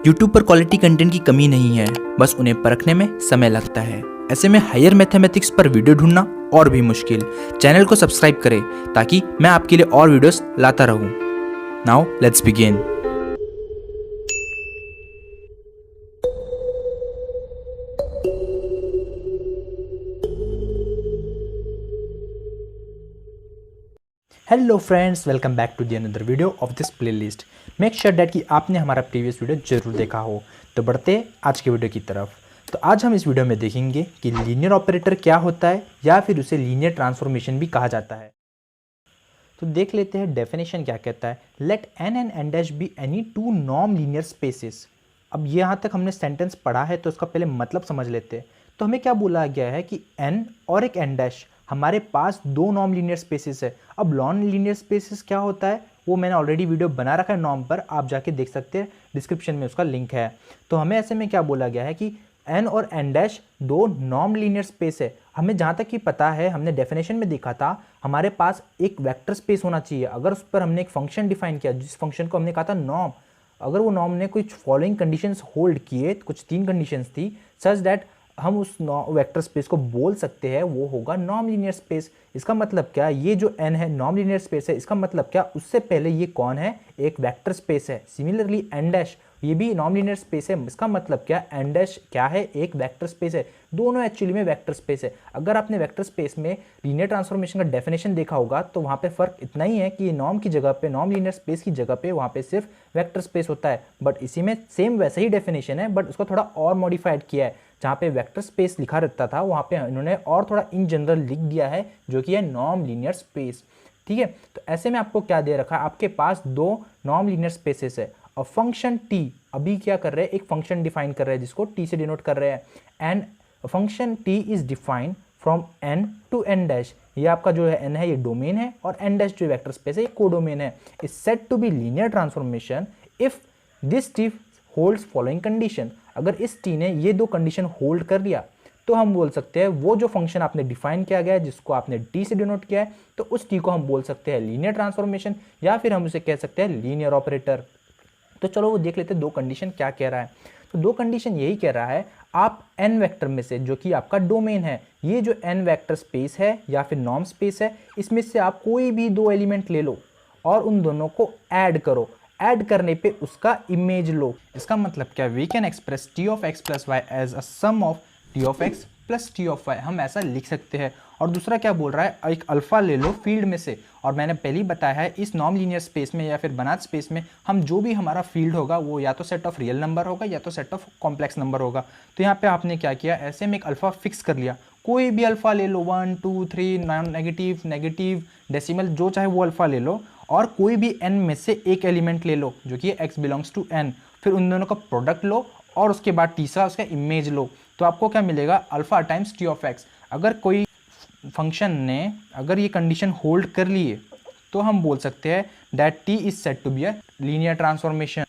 YouTube पर quality content की कमी नहीं है, बस उन्हें परखने में समय लगता है। ऐसे में हायर मैथमेटिक्स पर वीडियो ढूंढना और भी मुश्किल। चैनल को सब्सक्राइब करें ताकि मैं आपके लिए और वीडियोस लाता रहूं। Now let's begin. Hello friends, welcome back to the another video of this playlist. Make sure that कि आपने हमारा प्रीवियस वीडियो जरूर देखा हो। तो बढ़ते आज के वीडियो की तरफ। तो आज हम इस वीडियो में देखेंगे कि लीनियर ऑपरेटर क्या होता है या फिर उसे लीनियर ट्रांसफॉर्मेशन भी कहा जाता है। तो देख लेते हैं डेफिनेशन क्या कहता है। Let n and n dash be any two non linear spaces. अब यहाँ तक हमने सेंटेंस पढ़ा है तो उसका पहले मतलब समझ लेते हैं। तो हमें क्या बोला गया है कि n और एक n डैश हमारे पास दो नॉन लीनियर स्पेसेस है। अब नॉन लीनियर स्पेसेस क्या होता है वो मैंने ऑलरेडी वीडियो बना रखा है नॉर्म पर, आप जाके देख सकते हैं, डिस्क्रिप्शन में उसका लिंक है। तो हमें ऐसे में क्या बोला गया है कि n और n डैश दो नॉन लीनियर स्पेस है। हमें जहाँ तक कि पता है, हमने डेफिनेशन में देखा था, हमारे पास एक वेक्टर स्पेस होना चाहिए। अगर उस पर हमने एक फंक्शन डिफाइन किया, जिस फंक्शन को हमने कहा था नॉर्म, अगर वो नॉर्म ने कुछ फॉलोइंग कंडीशंस होल्ड किए, कुछ 3 कंडीशंस थी, सच दैट हम उस वेक्टर स्पेस को बोल सकते हैं वो होगा नॉन लीनियर स्पेस। इसका मतलब क्या, ये जो n है नॉन लीनियर स्पेस है, इसका मतलब क्या, उससे पहले ये कौन है, एक वेक्टर स्पेस है। सिमिलरली n डैश ये भी नॉन लीनियर स्पेस है, इसका मतलब क्या, n डैश क्या है, एक वेक्टर स्पेस है। दोनों एक्चुअली में वेक्टर स्पेस है। अगर आपने वेक्टर स्पेस में लीनियर ट्रांसफॉर्मेशन का डेफिनेशन देखा होगा तो वहाँ पे फर्क इतना ही है कि नॉर्म की जगह पे, नॉन लीनियर स्पेस की जगह पे वहाँ पे सिर्फ वेक्टर स्पेस होता है। बट इसी में सेम वैसा ही डेफिनेशन है, बट उसको थोड़ा और मॉडिफाइड किया है। जहाँ पे वेक्टर स्पेस लिखा रहता था वहाँ पे इन्होंने और थोड़ा इन जनरल लिख दिया है, जो कि है नॉन लीनियर स्पेस। ठीक है, तो ऐसे में आपको क्या दे रखा है, आपके पास दो नॉन लीनियर स्पेसेस है और फंक्शन t अभी क्या कर रहे हैं, एक फंक्शन डिफाइन कर रहे हैं जिसको t से डिनोट कर रहे हैं। And function t is defined from n to n dash. ये आपका जो है n है ये डोमेन है और n डैश जो वेक्टर स्पेस है ये कोडोमेन है। Is said to be linear transformation if this t holds following condition. अगर इस t ने ये दो कंडीशन होल्ड कर लिया तो हम बोल सकते हैं वो जो फंक्शन आपने डिफाइन किया गया है, जिसको आपने t से डिनोट किया है, तो उस t को हम बोल सकते हैं लीनियर ट्रांसफॉर्मेशन, या फिर हम उसे कह सकते हैं लीनियर ऑपरेटर। तो चलो वो देख लेते हैं दो कंडीशन क्या कह रहा है। तो दो कंडीशन यही कह रहा है, आप n वेक्टर में से, जो कि आपका डोमेन है, ये जो n वेक्टर स्पेस है या फिर नॉर्म स्पेस है, इसमें से आप कोई भी दो एलिमेंट ले लो और उन दोनों को ऐड करो। ऐड करने पे उसका इमेज लो। इसका मतलब क्या, we can express t of x plus y as a sum of t of x plus t of y, हम ऐसा लिख सकते हैं। और दूसरा क्या बोल रहा है, एक अल्फा ले लो फील्ड में से, और मैंने पहले ही बताया है इस नॉन लीनियर स्पेस में या फिर बनात स्पेस में हम जो भी हमारा फील्ड होगा वो या तो सेट ऑफ रियल नंबर होगा या तो सेट ऑफ कॉम्प्लेक्स नंबर होगा। तो यहाँ पे आपने क्या किया, ऐसे में एक अल्फा फिक्स कर लिया, कोई भी अल्फा ले लो, 1 2 3, नेगेटिव नेगेटिव डेसिमल, जो चाहे वो अल्फा ले लो, और कोई भी n में से एक एलिमेंट ले लो जो कि x बिलोंग्स टू n, फिर उन दोनों का प्रोडक्ट लो और उसके बाद तीसरा उसका इमेज लो। तो आपको क्या मिलेगा, alpha times t of x। अगर कोई फंक्शन ने अगर ये कंडीशन होल्ड कर लिए तो हम बोल सकते हैं that t is said to be a linear transformation.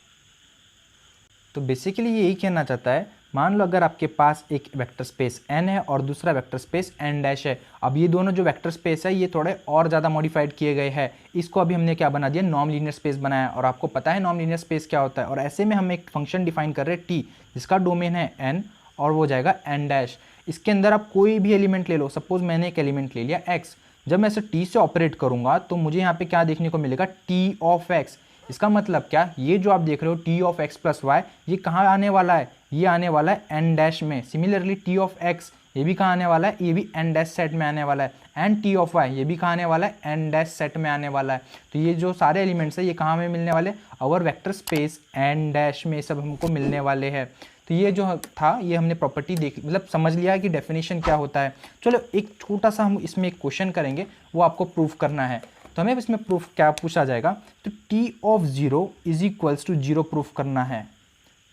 तो बेसिकली ये यही कहना चाहता है, मान लो अगर आपके पास एक वेक्टर स्पेस n है और दूसरा वेक्टर स्पेस n डैश है। अब ये दोनों जो वेक्टर स्पेस है ये थोड़े और ज़्यादा मॉडिफाइड किए गए हैं। इसको अभी हमने क्या बना दिया, नॉन लीनियर स्पेस बनाया, और आपको पता है नॉन लीनियर स्पेस क्या होता है। और ऐसे में हम एक फंक्शन डिफाइन कर रहे हैं t, जिसका डोमेन है n और वो जाएगा n डैश। इसके अंदर आप कोई भी एलिमेंट ले लो, सपोज मैंने एक एलिमेंट ले लिया x। जब मैं इसे t से ऑपरेट करूंगा तो मुझे यहाँ पे क्या देखने को मिलेगा, t ऑफ x। इसका मतलब क्या, ये जो आप देख रहे हो t of x plus y, ये कहाँ आने वाला है, ये आने वाला है n डैश में। सिमिलरली t ऑफ x ये भी कहाँ आने वाला है, ये भी n डैश सेट में आने वाला है। एंड t ऑफ y ये भी कहाँ आने वाला है, n डैश सेट में आने वाला है। तो ये जो सारे एलिमेंट्स है ये कहाँ में मिलने वाले, अवर वेक्टर स्पेस n डैश में सब हमको मिलने वाले हैं। तो ये जो था ये हमने प्रॉपर्टी देख, मतलब समझ लिया कि डेफिनेशन क्या होता है। चलो एक छोटा सा हम इसमें एक क्वेश्चन करेंगे, वो आपको प्रूफ करना है। तो हमें इसमें प्रूफ क्या पूछा जाएगा, तो t of 0 is equals to 0 proof करना है।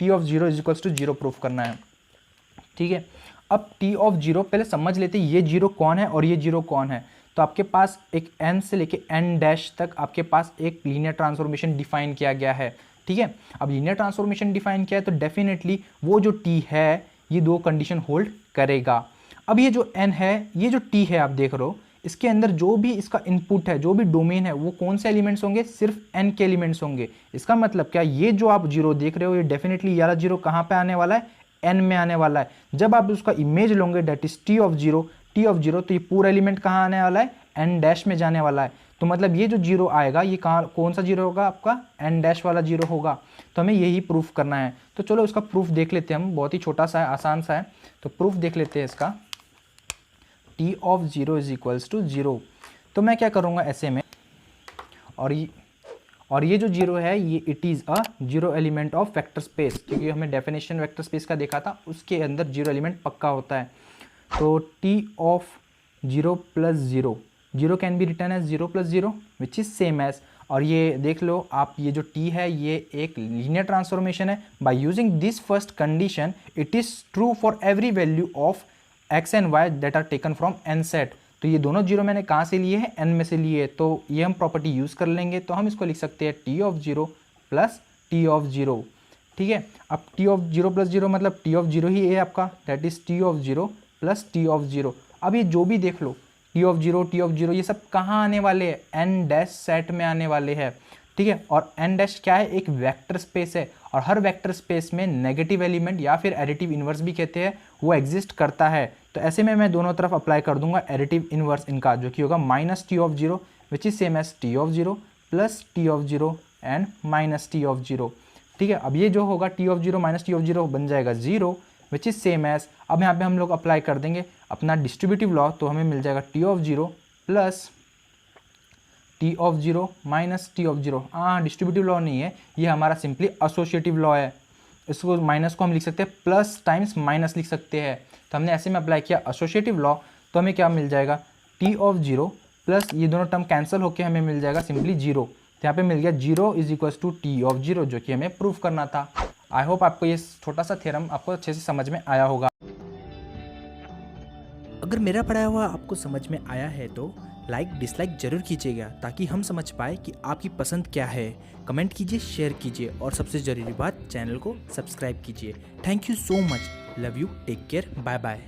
t of 0 is equals to 0 proof करना है। ठीक है, अब t ऑफ 0 पहले समझ लेते ये 0 कौन है और ये 0 कौन है। तो आपके पास एक n से लेके n डैश तक आपके पास एक लीनियर ट्रांसफॉर्मेशन डिफाइन किया गया है। ठीक है, अब लीनियर ट्रांसफॉर्मेशन डिफाइन किया है तो डेफिनेटली वो जो t है ये दो कंडीशन होल्ड करेगा। अब ये जो n है, ये जो t है आप देख रहे हो, इसके अंदर जो भी इसका इनपुट है, जो भी डोमेन है, वो कौन से एलिमेंट्स होंगे, सिर्फ n के एलिमेंट्स होंगे। इसका मतलब क्या, ये जो आप जीरो देख रहे हो ये डेफिनेटली ये वाला जीरो कहाँ पे आने वाला है, n में आने वाला है। जब आप उसका इमेज लोगे that is t of zero, तो ये पूरा एलिमेंट कहाँ आने वाला है, n डैश में जाने वाला है। तो मतलब ये जो जीरो आएगा ये कहाँ, कौन सा जीरो होगा आपका, n डैश वाला जीरो होगा। तो हमें यही प्रूफ करना है। तो चलो इसका प्रूफ देख लेते हैं हम, बहुत ही छोटा सा है, आसान सा है। तो प्रूफ देख लेते हैं इसका, t of zero is equals to zero. तो मैं क्या करूँगा ऐसे में, और ये जो जीरो है ये it is a zero element of vector space, क्योंकि हमें डेफिनेशन वेक्टर स्पेस का देखा था, उसके अंदर जीरो एलिमेंट पक्का होता है। तो t of zero plus zero, zero can be written as zero plus zero which is same as, और ये देख लो आप, ये जो t है ये एक लीनियर ट्रांसफॉर्मेशन है। By using this first condition it is true for every value of x and y that are taken from n set. तो ये दोनों जीरो मैंने कहाँ से लिए हैं, n में से लिए, तो ये हम प्रॉपर्टी यूज़ कर लेंगे। तो हम इसको लिख सकते हैं t of zero plus t of zero, ठीक है। अब t of zero plus zero मतलब t ऑफ जीरो ही है आपका, that is t of zero plus t of zero. अब ये जो भी देख लो, t ऑफ जीरो ये सब कहाँ आने वाले हैं, n डैश सेट में आने वाले हैं, ठीक है। और n डैश क्या है, एक वेक्टर स्पेस है, और हर वेक्टर स्पेस में नेगेटिव एलिमेंट या फिर एडिटिव इन्वर्स भी कहते हैं, वो एग्जिस्ट करता है। तो ऐसे में मैं दोनों तरफ अप्लाई कर दूंगा एडिटिव इन्वर्स इनका, जो कि होगा minus t of zero which is same as t of zero plus t of zero and minus t of zero, ठीक है। अब ये जो होगा t of zero minus t of zero बन जाएगा zero which is same as, अब यहाँ पे हम लोग अप्लाई कर देंगे अपना डिस्ट्रीब्यूटिव लॉ, तो हमें मिल जाएगा T of zero plus t of zero minus t of zero. हाँ, डिस्ट्रीब्यूटिव लॉ नहीं है ये, हमारा सिंपली एसोसिएटिव लॉ है। इसको माइनस को हम लिख सकते हैं प्लस टाइम्स माइनस लिख सकते हैं। तो हमने ऐसे में अप्लाई किया एसोसिएटिव लॉ, तो हमें क्या मिल जाएगा, टी ऑफ जीरो प्लस ये दोनों टर्म कैंसिल होकर हमें मिल जाएगा सिंपली जीरो। तो यहाँ पे मिल गया zero is equals to t of zero, जो कि हमें प्रूफ करना था। आई होप आपको ये छोटा सा थ्योरम आपको अच्छे से समझ में आया होगा। अगर मेरा पढ़ाया हुआ आपको समझ में आया है तो लाइक डिसलाइक जरूर कीजिएगा, ताकि हम समझ पाए कि आपकी पसंद क्या है। कमेंट कीजिए, शेयर कीजिए, और सबसे ज़रूरी बात, चैनल को सब्सक्राइब कीजिए। Thank you so much, love you, take care, bye bye.